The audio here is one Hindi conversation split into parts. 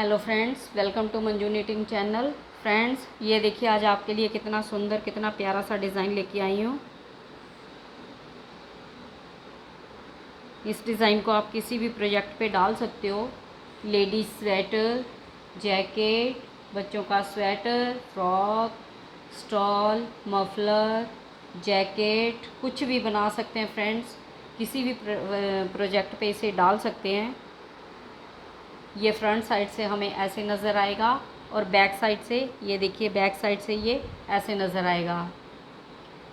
Hello friends, welcome to Manju knitting channel. Friends, ये देखिए आज आपके लिए कितना सुंदर कितना प्यारा सा डिज़ाइन लेके आई हूँ। इस डिज़ाइन को आप किसी भी प्रोजेक्ट पे डाल सकते हो। लेडीज़ स्वेटर, जैकेट, बच्चों का sweater, frock, stall, muffler, jacket, कुछ भी बना सकते हैं फ्रेंड्स। किसी भी प्रोजेक्ट पे इसे डाल सकते हैं। ये फ्रंट साइड से हमें ऐसे नज़र आएगा और बैक साइड से ये देखिए बैक साइड से ये ऐसे नज़र आएगा।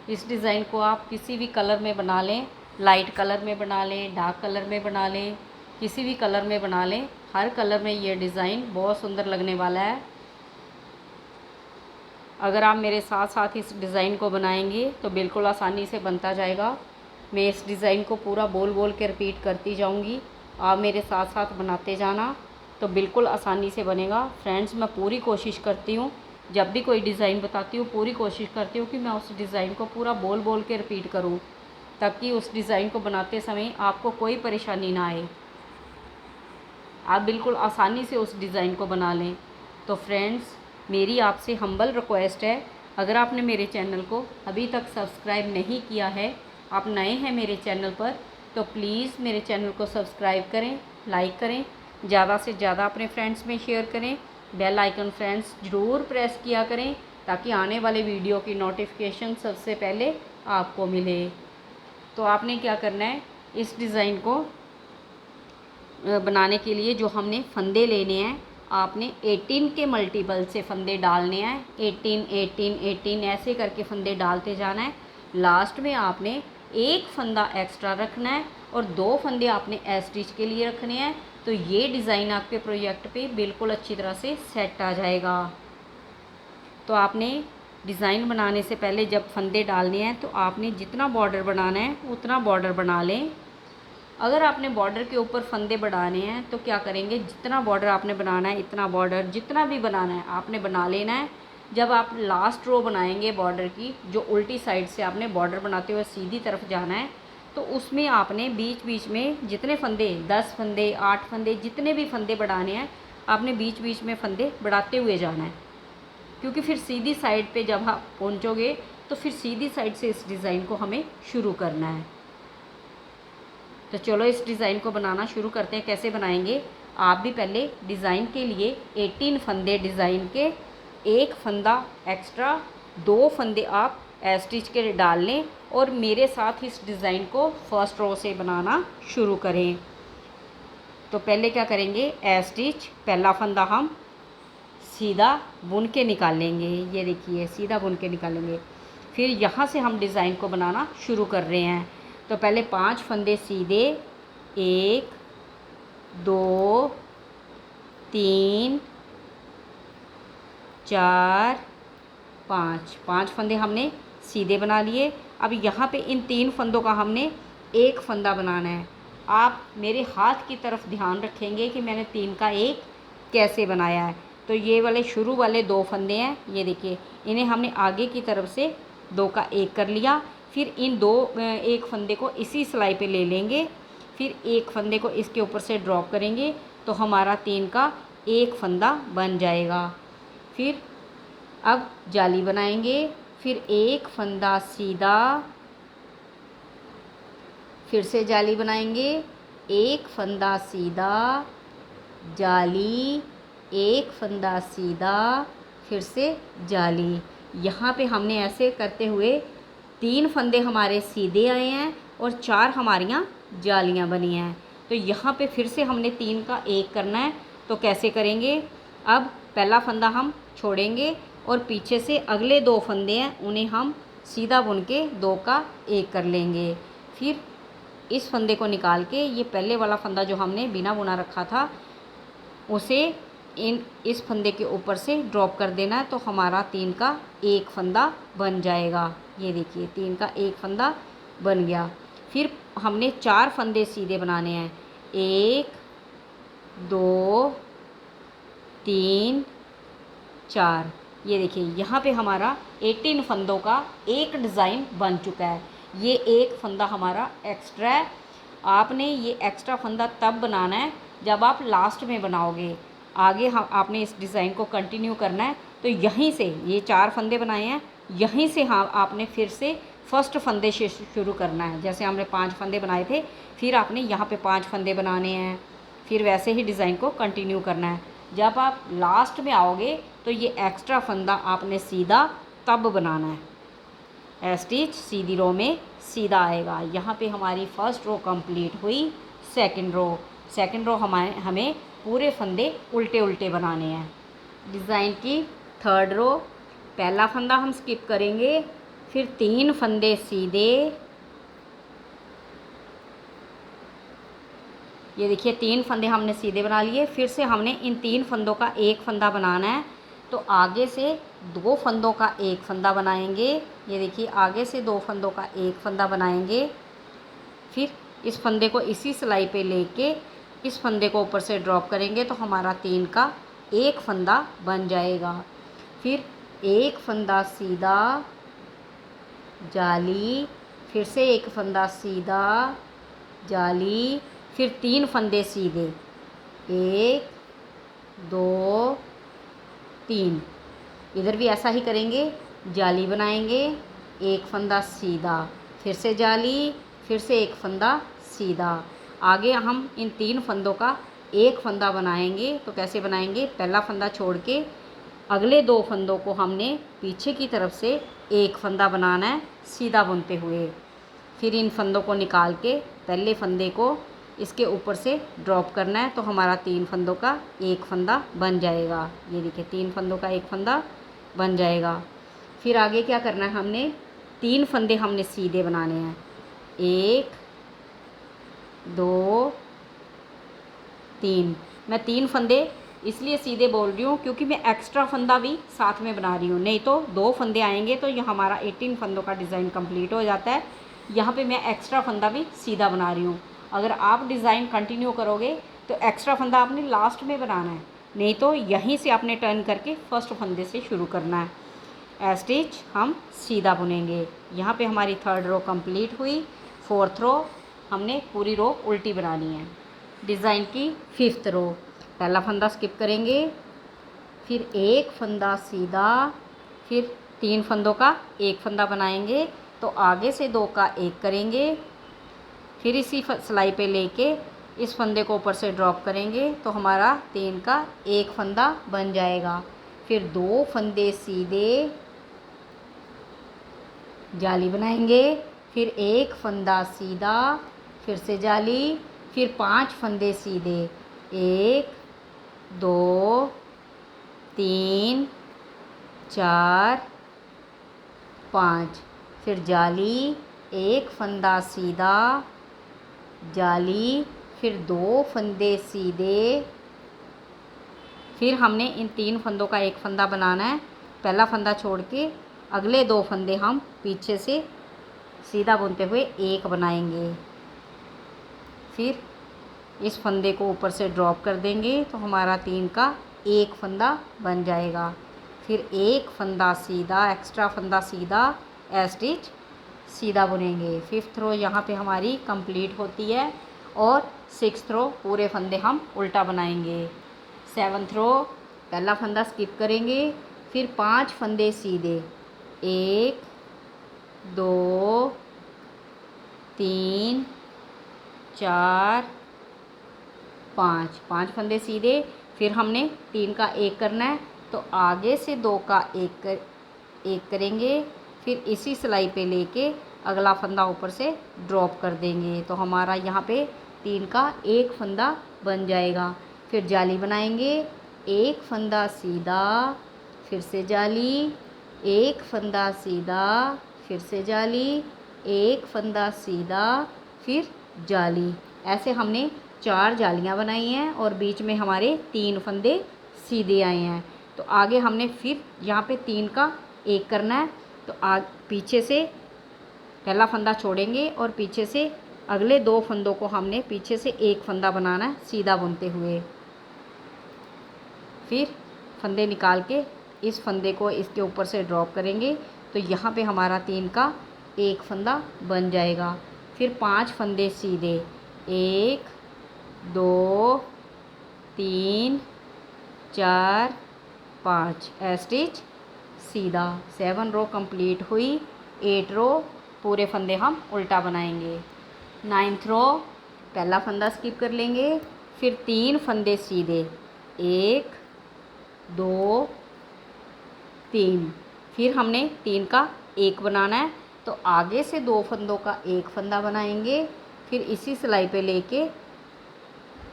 इस डिज़ाइन को आप किसी भी कलर में बना लें, लाइट कलर में बना लें, डार्क कलर में बना लें, किसी भी कलर में बना लें। हर कलर में ये डिज़ाइन बहुत सुंदर लगने वाला है। अगर आप मेरे साथ साथ इस डिज़ाइन को बनाएंगे तो बिल्कुल आसानी से बनता जाएगा। मैं इस डिज़ाइन को पूरा बोल बोल के रिपीट करती जाऊंगी, आप मेरे साथ साथ बनाते जाना तो बिल्कुल आसानी से बनेगा। फ्रेंड्स, मैं पूरी कोशिश करती हूँ, जब भी कोई डिज़ाइन बताती हूँ पूरी कोशिश करती हूँ कि मैं उस डिज़ाइन को पूरा बोल बोल के रिपीट करूँ, ताकि उस डिज़ाइन को बनाते समय आपको कोई परेशानी ना आए, आप बिल्कुल आसानी से उस डिज़ाइन को बना लें। तो फ्रेंड्स, मेरी आपसे हम्बल रिक्वेस्ट है, अगर आपने मेरे चैनल को अभी तक सब्सक्राइब नहीं किया है, आप नए हैं मेरे चैनल पर, तो प्लीज़ मेरे चैनल को सब्सक्राइब करें, लाइक करें, ज़्यादा से ज़्यादा अपने फ्रेंड्स में शेयर करें। बेल आइकन फ्रेंड्स ज़रूर प्रेस किया करें, ताकि आने वाले वीडियो की नोटिफिकेशन सबसे पहले आपको मिले। तो आपने क्या करना है, इस डिज़ाइन को बनाने के लिए जो हमने फंदे लेने हैं, आपने 18 के मल्टीपल से फंदे डालने हैं। 18 18 18 ऐसे करके फंदे डालते जाना है। लास्ट में आपने एक फंदा एक्स्ट्रा रखना है और 2 फंदे आपने स्टिच के लिए रखने हैं। तो ये डिज़ाइन आपके प्रोजेक्ट पे बिल्कुल अच्छी तरह से सेट आ जाएगा। तो आपने डिज़ाइन बनाने से पहले जब फंदे डालने हैं तो आपने जितना बॉर्डर बनाना है उतना बॉर्डर बना लें। अगर आपने बॉर्डर के ऊपर फंदे बढ़ाने हैं तो क्या करेंगे, जितना बॉर्डर आपने बनाना है इतना बॉर्डर जितना भी बनाना है आपने बना लेना है। जब आप लास्ट रो बनाएंगे बॉर्डर की, जो उल्टी साइड से आपने बॉर्डर बनाते हुए सीधी तरफ जाना है, तो उसमें आपने बीच बीच में जितने फंदे 10 फंदे 8 फंदे जितने भी फंदे बढ़ाने हैं, आपने बीच बीच में फंदे बढ़ाते हुए जाना है। क्योंकि फिर सीधी साइड पे जब आप पहुंचोगे तो फिर सीधी साइड से इस डिज़ाइन को हमें शुरू करना है। तो चलो इस डिज़ाइन को बनाना शुरू करते हैं। कैसे बनाएंगे, आप भी पहले डिज़ाइन के लिए 18 फंदे डिज़ाइन के, एक फंदा एक्स्ट्रा, 2 फंदे आप स्टिच के डाल लें और मेरे साथ इस डिज़ाइन को फर्स्ट रो से बनाना शुरू करें। तो पहले क्या करेंगे, स्टिच पहला फंदा हम सीधा बुन के निकालेंगे। ये देखिए सीधा बुन के निकालेंगे। फिर यहाँ से हम डिज़ाइन को बनाना शुरू कर रहे हैं। तो पहले 5 फंदे सीधे, 1 2 3 4 5 फंदे हमने सीधे बना लिए। अब यहाँ पे इन 3 फंदों का हमने एक फंदा बनाना है। आप मेरे हाथ की तरफ ध्यान रखेंगे कि मैंने 3 का एक कैसे बनाया है। तो ये वाले शुरू वाले 2 फंदे हैं, ये देखिए, इन्हें हमने आगे की तरफ से 2 का एक कर लिया। फिर इन एक फंदे को इसी सिलाई पे ले लेंगे, फिर एक फंदे को इसके ऊपर से ड्रॉप करेंगे तो हमारा 3 का एक फंदा बन जाएगा। फिर अब जाली बनाएंगे। फिर एक फंदा सीधा, फिर से जाली बनाएंगे, एक फंदा सीधा, जाली, एक फंदा सीधा, फिर से जाली। यहाँ पे हमने ऐसे करते हुए 3 फंदे हमारे सीधे आए हैं और 4 हमारियाँ जालियाँ बनी हैं। तो यहाँ पे फिर से हमने 3 का एक करना है। तो कैसे करेंगे, अब पहला फंदा हम छोड़ेंगे और पीछे से अगले 2 फंदे हैं उन्हें हम सीधा बुन के 2 का एक कर लेंगे। फिर इस फंदे को निकाल के ये पहले वाला फंदा जो हमने बिना बुना रखा था उसे इस फंदे के ऊपर से ड्रॉप कर देना है। तो हमारा 3 का एक फंदा बन जाएगा। ये देखिए 3 का एक फंदा बन गया। फिर हमने 4 फंदे सीधे बनाने हैं, 1 2 3 4। ये देखिए यहाँ पे हमारा 18 फंदों का एक डिज़ाइन बन चुका है। ये एक फंदा हमारा एक्स्ट्रा है। आपने ये एक्स्ट्रा फंदा तब बनाना है जब आप लास्ट में बनाओगे। आगे हम आपने इस डिज़ाइन को कंटिन्यू करना है। तो यहीं से ये 4 फंदे बनाए हैं, यहीं से हाँ आपने फिर से फर्स्ट फंदे से शुरू करना है। जैसे हमने 5 फंदे बनाए थे, फिर आपने यहाँ पे 5 फंदे बनाने हैं, फिर वैसे ही डिज़ाइन को कंटिन्यू करना है। जब आप लास्ट में आओगे तो ये एक्स्ट्रा फंदा आपने सीधा तब बनाना है। स्टिच सीधी रो में सीधा आएगा। यहाँ पे हमारी फर्स्ट रो कंप्लीट हुई। सेकंड रो हमें पूरे फंदे उल्टे उल्टे बनाने हैं। डिज़ाइन की थर्ड रो, पहला फंदा हम स्किप करेंगे, फिर 3 फंदे सीधे, ये देखिए 3 फंदे हमने सीधे बना लिए। फिर से हमने इन 3 फंदों का एक फंदा बनाना है। तो आगे से 2 फंदों का एक फंदा बनाएंगे। ये देखिए आगे से 2 फंदों का एक फंदा बनाएंगे। फिर इस फंदे को इसी सिलाई पे लेके इस फंदे को ऊपर से ड्रॉप करेंगे तो हमारा 3 का एक फंदा बन जाएगा। फिर एक फंदा सीधा, जाली, फिर से एक फंदा सीधा, जाली, फिर 3 फंदे सीधे, 1 2 3। इधर भी ऐसा ही करेंगे, जाली बनाएंगे, एक फंदा सीधा, फिर से जाली, फिर से एक फंदा सीधा। आगे हम इन 3 फंदों का एक फंदा बनाएंगे। तो कैसे बनाएंगे, पहला फंदा छोड़ के अगले 2 फंदों को हमने पीछे की तरफ से एक फंदा बनाना है सीधा बुनते हुए। फिर इन फंदों को निकाल के पहले फंदे को इसके ऊपर से ड्रॉप करना है तो हमारा 3 फंदों का एक फंदा बन जाएगा। ये देखिए 3 फंदों का एक फंदा बन जाएगा। फिर आगे क्या करना है, हमने 3 फंदे हमने सीधे बनाने हैं, 1 2 3। मैं 3 फंदे इसलिए सीधे बोल रही हूँ क्योंकि मैं एक्स्ट्रा फंदा भी साथ में बना रही हूँ, नहीं तो 2 फंदे आएंगे तो ये हमारा 18 फंदों का डिज़ाइन कंप्लीट हो जाता है। यहाँ पे मैं एक्स्ट्रा फंदा भी सीधा बना रही हूँ। अगर आप डिज़ाइन कंटिन्यू करोगे तो एक्स्ट्रा फंदा आपने लास्ट में बनाना है, नहीं तो यहीं से आपने टर्न करके फर्स्ट फंदे से शुरू करना है। स्टिच हम सीधा बुनेंगे। यहाँ पे हमारी थर्ड रो कंप्लीट हुई। फोर्थ रो हमने पूरी रो उल्टी बनानी है। डिज़ाइन की फिफ्थ रो, पहला फंदा स्किप करेंगे, फिर एक फंदा सीधा, फिर 3 फंदों का एक फंदा बनाएंगे तो आगे से 2 का एक करेंगे। फिर इसी सिलाई पे लेके इस फंदे को ऊपर से ड्रॉप करेंगे तो हमारा 3 का एक फंदा बन जाएगा। फिर 2 फंदे सीधे, जाली बनाएंगे, फिर एक फंदा सीधा, फिर से जाली, फिर 5 फंदे सीधे, 1 2 3 4 5, फिर जाली, एक फंदा सीधा, जाली, फिर 2 फंदे सीधे। फिर हमने इन 3 फंदों का एक फंदा बनाना है। पहला फंदा छोड़ के अगले 2 फंदे हम पीछे से सीधा बुनते हुए एक बनाएंगे। फिर इस फंदे को ऊपर से ड्रॉप कर देंगे तो हमारा 3 का एक फंदा बन जाएगा। फिर एक फंदा सीधा, एक्स्ट्रा फंदा सीधा, स्टिच सीधा बुनेंगे। फिफ्थ रो यहाँ पे हमारी कंप्लीट होती है और सिक्स्थ रो पूरे फंदे हम उल्टा बनाएंगे। सेवन्थ रो, पहला फंदा स्किप करेंगे, फिर 5 फंदे सीधे, 1 2 3 4 5, 5 फंदे सीधे। फिर हमने 3 का एक करना है तो आगे से 2 का एक करेंगे। फिर इसी सिलाई पे लेके अगला फंदा ऊपर से ड्रॉप कर देंगे तो हमारा यहाँ पे 3 का एक फंदा बन जाएगा। फिर जाली बनाएंगे, एक फंदा सीधा, फिर से जाली, एक फंदा सीधा, फिर से जाली, एक फंदा सीधा, फिर जाली। ऐसे हमने 4 जालियाँ बनाई हैं और बीच में हमारे 3 फंदे सीधे आए हैं। तो आगे हमने फिर यहाँ पे 3 का एक करना है तो पीछे से पहला फंदा छोड़ेंगे और पीछे से अगले 2 फंदों को हमने पीछे से एक फंदा बनाना है सीधा बुनते हुए। फिर फंदे निकाल के इस फंदे को इसके ऊपर से ड्रॉप करेंगे तो यहाँ पे हमारा 3 का एक फंदा बन जाएगा। फिर 5 फंदे सीधे, 1 2 3 4 5 स्टिच सीधा। 7 रो कंप्लीट हुई। 8 रो पूरे फंदे हम उल्टा बनाएंगे। 9th रो पहला फंदा स्किप कर लेंगे, फिर 3 फंदे सीधे, 1 2 3। फिर हमने 3 का 1 बनाना है, तो आगे से 2 फंदों का 1 फंदा बनाएंगे, फिर इसी सिलाई पे लेके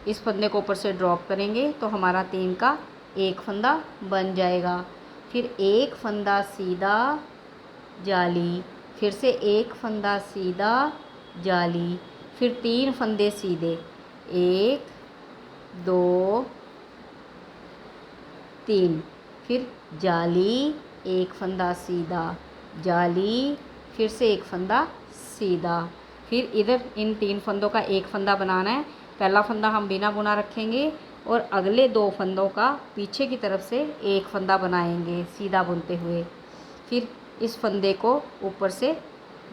इस फंदे को ऊपर से ड्रॉप करेंगे तो हमारा 3 का 1 फंदा बन जाएगा। फिर 1 फंदा सीधा जाली, फिर से 1 फंदा सीधा जाली, फिर 3 फंदे सीधे, 1 2 3, फिर जाली, 1 फंदा सीधा जाली, फिर से 1 फंदा सीधा। फिर इधर इन 3 फंदों का 1 फंदा बनाना है। पहला फंदा हम बिना बुना रखेंगे और अगले 2 फंदों का पीछे की तरफ से 1 फंदा बनाएंगे सीधा बुनते हुए। फिर इस फंदे को ऊपर से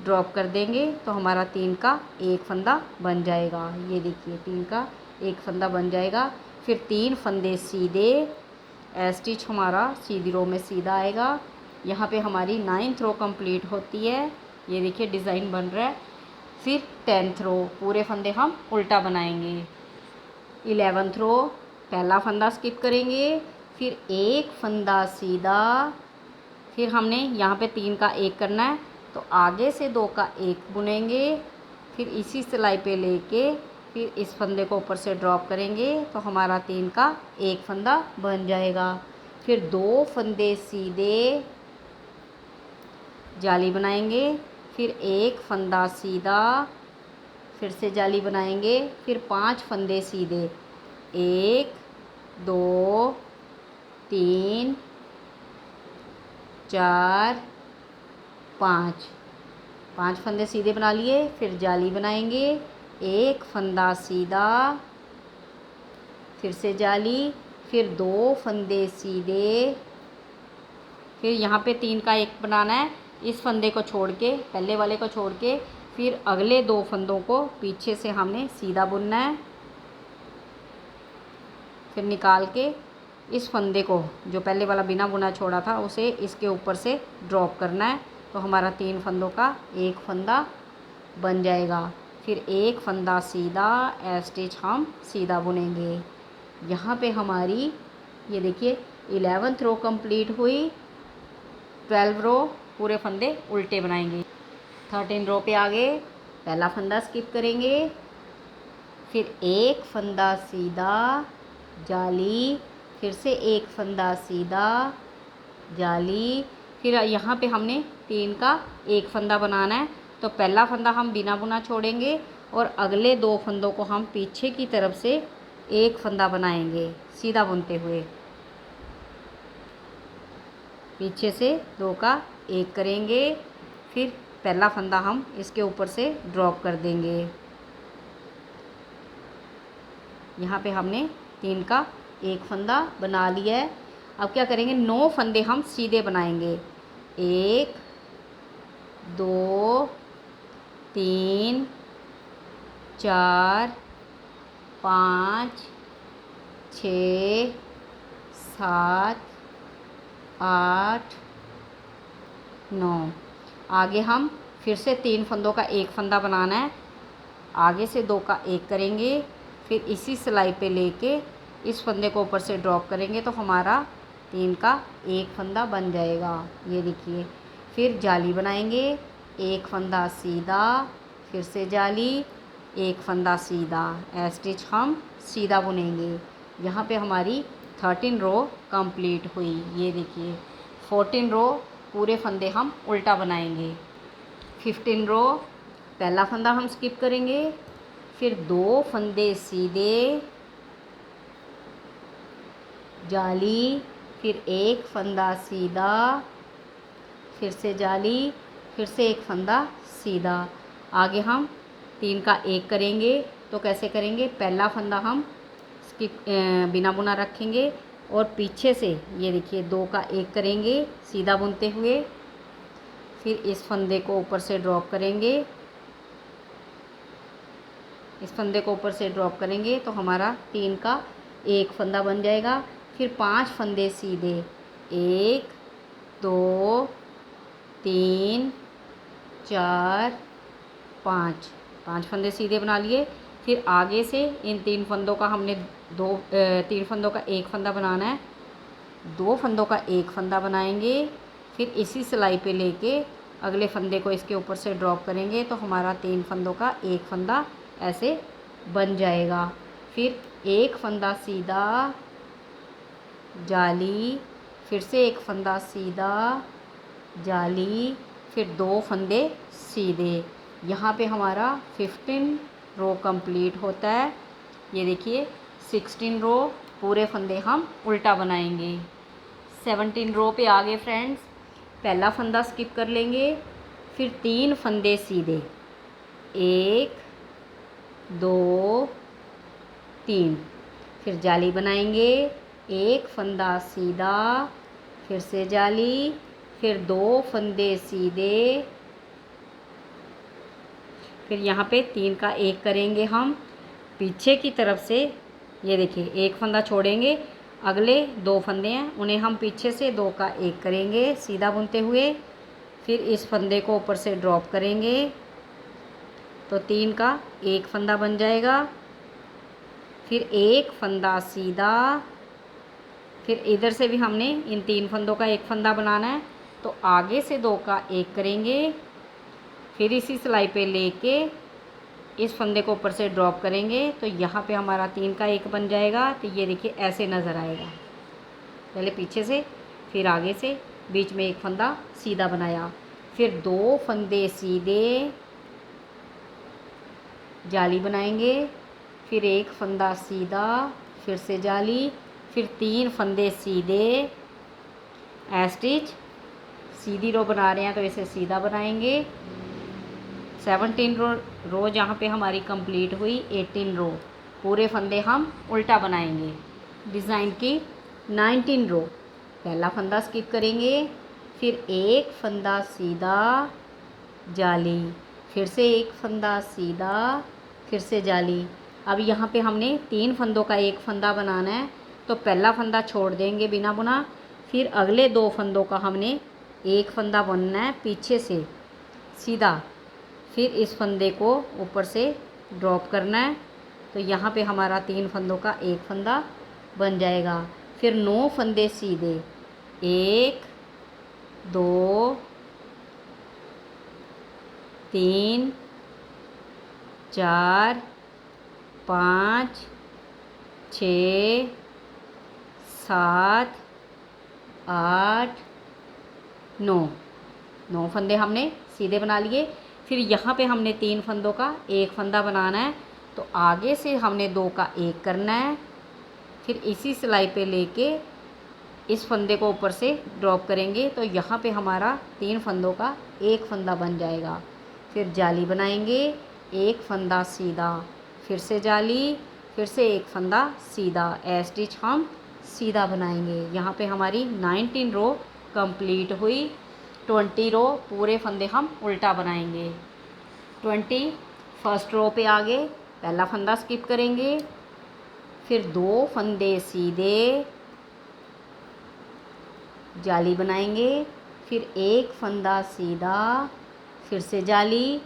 ड्रॉप कर देंगे तो हमारा 3 का 1 फंदा बन जाएगा। ये देखिए 3 का 1 फंदा बन जाएगा। फिर 3 फंदे सीधे, स्टिच हमारा सीधी रो में सीधा आएगा। यहाँ पे हमारी 9th रो कंप्लीट होती है। ये देखिए डिज़ाइन बन रहा है। फिर 10th रो पूरे फंदे हम उल्टा बनाएंगे। 11th रो पहला फंदा स्किप करेंगे, फिर 1 फंदा सीधा, फिर हमने यहाँ पे 3 का 1 करना है तो आगे से 2 का 1 बुनेंगे, फिर इसी सिलाई पे लेके फिर इस फंदे को ऊपर से ड्रॉप करेंगे तो हमारा 3 का 1 फंदा बन जाएगा। फिर 2 फंदे सीधे जाली बनाएंगे, फिर 1 फंदा सीधा, फिर से जाली बनाएंगे, फिर 5 फंदे सीधे, 1 2 3 4 5, 5 फंदे सीधे बना लिए, फिर जाली बनाएंगे, 1 फंदा सीधा, फिर से जाली, फिर 2 फंदे सीधे, फिर यहाँ पे 3 का 1 बनाना है। इस फंदे को छोड़ के, पहले वाले को छोड़ के, फिर अगले 2 फंदों को पीछे से हमने सीधा बुनना है। फिर निकाल के इस फंदे को जो पहले वाला बिना बुना छोड़ा था उसे इसके ऊपर से ड्रॉप करना है तो हमारा 3 फंदों का 1 फंदा बन जाएगा। फिर 1 फंदा सीधा, स्टिच हम सीधा बुनेंगे। यहाँ पे हमारी ये देखिए 11th रो कंप्लीट हुई। 12 रो पूरे फंदे उल्टे बनाएंगे। 13 रो पे आगे पहला फंदा स्किप करेंगे, फिर 1 फंदा सीधा जाली, फिर से 1 फंदा सीधा जाली, फिर यहाँ पे हमने 3 का 1 फंदा बनाना है तो पहला फंदा हम बिना बुना छोड़ेंगे और अगले 2 फंदों को हम पीछे की तरफ से 1 फंदा बनाएंगे सीधा बुनते हुए। पीछे से 2 का 1 करेंगे, फिर पहला फंदा हम इसके ऊपर से ड्रॉप कर देंगे। यहाँ पे हमने 3 का 1 फंदा बना लिया है। अब क्या करेंगे, 9 फंदे हम सीधे बनाएंगे। 1 2 3 4 5 6 7 8 9। आगे हम फिर से 3 फंदों का 1 फंदा बनाना है। आगे से 2 का 1 करेंगे, फिर इसी सिलाई पे लेके इस फंदे को ऊपर से ड्रॉप करेंगे तो हमारा 3 का 1 फंदा बन जाएगा। ये देखिए, फिर जाली बनाएंगे, 1 फंदा सीधा, फिर से जाली, 1 फंदा सीधा, स्टिच हम सीधा बुनेंगे। यहाँ पे हमारी 13 रो कंप्लीट हुई। ये देखिए 14 रो पूरे फंदे हम उल्टा बनाएंगे। 15 रो पहला फंदा हम स्किप करेंगे, फिर 2 फंदे सीधे जाली, फिर 1 फंदा सीधा, फिर से जाली, फिर से 1 फंदा सीधा। आगे हम 3 का 1 करेंगे तो कैसे करेंगे, पहला फंदा हम स्किप बिना बुना रखेंगे और पीछे से ये देखिए 2 का 1 करेंगे सीधा बुनते हुए, फिर इस फंदे को ऊपर से ड्रॉप करेंगे। इस फंदे को ऊपर से ड्रॉप करेंगे तो हमारा 3 का 1 फंदा बन जाएगा। फिर 5 फंदे सीधे, 1 2 3 4 5, 5 फंदे सीधे बना लिए। फिर आगे से इन 3 फंदों का हमने 3 फंदों का एक फंदा बनाना है, 2 फंदों का एक फंदा बनाएंगे। फिर इसी सिलाई पे लेके अगले फंदे को इसके ऊपर से ड्रॉप करेंगे तो हमारा 3 फंदों का एक फंदा ऐसे बन जाएगा। फिर एक फंदा सीधा, जाली, फिर से एक फंदा सीधा, जाली, फिर 2 फंदे सीधे। यहाँ पे हमारा 15 रो कंप्लीट होता है। ये देखिए 16 रो पूरे फंदे हम उल्टा बनाएंगे। 17 रो पे आ गए फ्रेंड्स। पहला फंदा स्किप कर लेंगे, फिर 3 फंदे सीधे, 1 2 3, फिर जाली बनाएंगे, एक फंदा सीधा, फिर से जाली, फिर 2 फंदे सीधे, फिर यहाँ पे 3 का एक करेंगे हम पीछे की तरफ से। ये देखिए एक फंदा छोड़ेंगे, अगले 2 फंदे हैं उन्हें हम पीछे से 2 का एक करेंगे सीधा बुनते हुए। फिर इस फंदे को ऊपर से ड्रॉप करेंगे तो 3 का एक फंदा बन जाएगा। फिर एक फंदा सीधा, फिर इधर से भी हमने इन 3 फंदों का एक फंदा बनाना है तो आगे से 2 का एक करेंगे। फिर इसी सिलाई पे लेके इस फंदे को ऊपर से ड्रॉप करेंगे तो यहाँ पे हमारा 3 का एक बन जाएगा। तो ये देखिए ऐसे नज़र आएगा, पहले पीछे से फिर आगे से, बीच में एक फंदा सीधा बनाया, फिर 2 फंदे सीधे, जाली बनाएंगे, फिर एक फंदा सीधा, फिर से जाली, फिर 3 फंदे सीधे, स्टिच, सीधी रो बना रहे हैं तो इसे सीधा बनाएंगे। 17 रो जहाँ पे हमारी कंप्लीट हुई। 18 रो पूरे फंदे हम उल्टा बनाएंगे। डिज़ाइन की 19 रो पहला फंदा स्किप करेंगे, फिर एक फंदा सीधा, जाली, फिर से एक फंदा सीधा, फिर से जाली। अब यहाँ पे हमने 3 फंदों का एक फंदा बनाना है तो पहला फंदा छोड़ देंगे बिना बुना, फिर अगले 2 फंदों का हमने एक फंदा बुनना है पीछे से सीधा, फिर इस फंदे को ऊपर से ड्रॉप करना है तो यहाँ पे हमारा 3 फंदों का एक फंदा बन जाएगा। फिर 9 फंदे सीधे, 1 2 3 4 5 6 7 8 9 फंदे हमने सीधे बना लिए। फिर यहाँ पे हमने 3 फंदों का एक फंदा बनाना है तो आगे से हमने 2 का एक करना है। फिर इसी सिलाई पे लेके इस फंदे को ऊपर से ड्रॉप करेंगे तो यहाँ पे हमारा 3 फंदों का एक फंदा बन जाएगा। फिर जाली बनाएंगे, एक फंदा सीधा, फिर से जाली, फिर से एक फंदा सीधा, स्टिच हम सीधा बनाएंगे। यहाँ पे हमारी 19 रो कंप्लीट हुई। 20 रो पूरे फंदे हम उल्टा बनाएंगे। 21 रो पे आगे पहला फंदा स्किप करेंगे, फिर 2 फंदे सीधे, जाली बनाएंगे, फिर एक फंदा सीधा, फिर से जाली,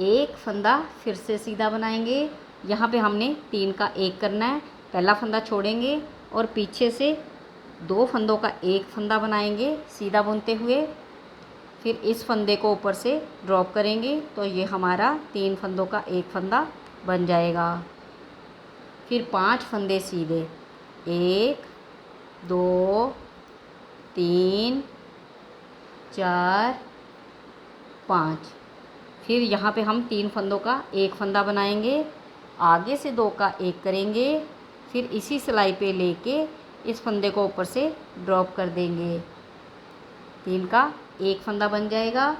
एक फंदा फिर से सीधा बनाएंगे। यहाँ पे हमने 3 का एक करना है, पहला फंदा छोड़ेंगे और पीछे से 2 फंदों का एक फंदा बनाएंगे सीधा बुनते हुए। फिर इस फंदे को ऊपर से ड्रॉप करेंगे तो ये हमारा 3 फंदों का एक फंदा बन जाएगा। फिर 5 फंदे सीधे, 1 2 3 4 5। फिर यहाँ पे हम 3 फंदों का एक फंदा बनाएंगे, आगे से 2 का एक करेंगे, फिर इसी सिलाई पे लेके इस फंदे को ऊपर से ड्रॉप कर देंगे, 3 का एक फंदा बन जाएगा।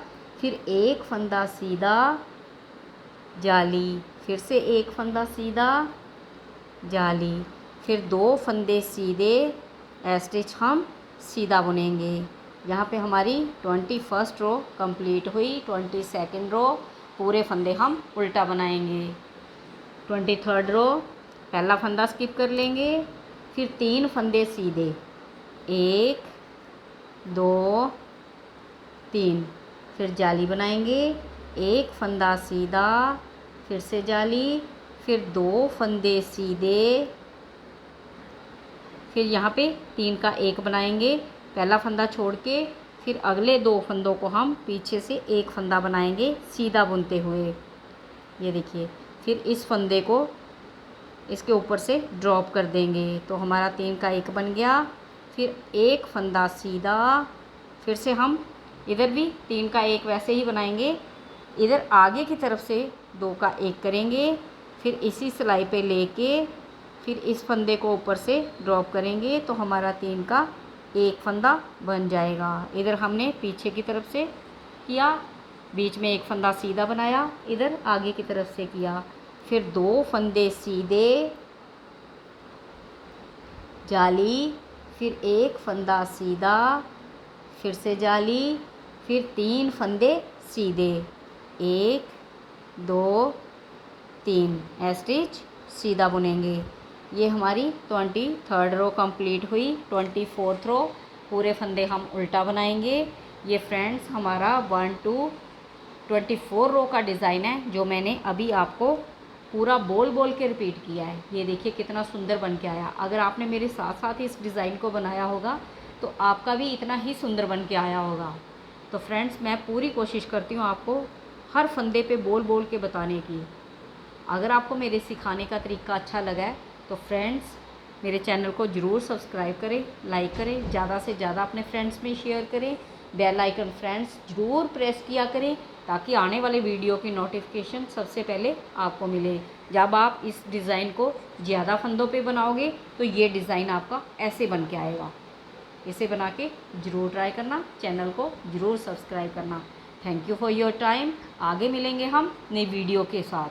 फिर एक फंदा सीधा, जाली, फिर से एक फंदा सीधा, जाली, फिर 2 फंदे सीधे, स्टिच हम सीधा बुनेंगे। यहाँ पे हमारी 21 रो कंप्लीट हुई। 22 रो पूरे फंदे हम उल्टा बनाएंगे। 23 रो पहला फंदा स्किप कर लेंगे, फिर 3 फंदे सीधे, 1 2 3, फिर जाली बनाएंगे, 1 फंदा सीधा, फिर से जाली, फिर 2 फंदे सीधे, फिर यहाँ पे 3 का 1 बनाएंगे, पहला फंदा छोड़ के, फिर अगले 2 फंदों को हम पीछे से 1 फंदा बनाएंगे सीधा बुनते हुए। ये देखिए, फिर इस फंदे को इसके ऊपर से ड्रॉप कर देंगे, तो हमारा 3 का 1 बन गया। फिर 1 फंदा सीधा, फिर से हम इधर भी 3 का 1 वैसे ही बनाएंगे, इधर आगे की तरफ से 2 का 1 करेंगे, फिर इसी सिलाई पे लेके फिर इस फंदे को ऊपर से ड्रॉप करेंगे, तो हमारा 3 का 1 फंदा बन जाएगा। इधर हमने पीछे की तरफ से किया, बीच में 1 फंदा सीधा बनाया, इधर आगे की तरफ से किया, फिर 2 फंदे सीधे, जाली, फिर 1 फंदा सीधा, फिर से जाली, फिर 3 फंदे सीधे, 1 2 3 स्टिच सीधा बुनेंगे। ये हमारी 23rd रो कंप्लीट हुई। 24th रो पूरे फंदे हम उल्टा बनाएंगे। ये फ्रेंड्स हमारा 1 to 24 रो का डिज़ाइन है, जो मैंने अभी आपको पूरा बोल बोल के रिपीट किया है। ये देखिए कितना सुंदर बन के आया। अगर आपने मेरे साथ साथ इस डिज़ाइन को बनाया होगा तो आपका भी इतना ही सुंदर बन के आया होगा। तो फ्रेंड्स, मैं पूरी कोशिश करती हूँ आपको हर फंदे पे बोल बोल के बताने की। अगर आपको मेरे सिखाने का तरीका अच्छा लगा है तो फ्रेंड्स मेरे चैनल को ज़रूर सब्सक्राइब करें, लाइक करें, ज़्यादा से ज़्यादा अपने फ्रेंड्स में शेयर करें। बेल आइकन फ्रेंड्स ज़रूर प्रेस किया करें, ताकि आने वाले वीडियो की नोटिफिकेशन सबसे पहले आपको मिले। जब आप इस डिज़ाइन को ज़्यादा फंदों पे बनाओगे तो ये डिज़ाइन आपका ऐसे बन के आएगा। इसे बना के ज़रूर ट्राई करना, चैनल को ज़रूर सब्सक्राइब करना। Thank you for your time. आगे मिलेंगे हम नई वीडियो के साथ।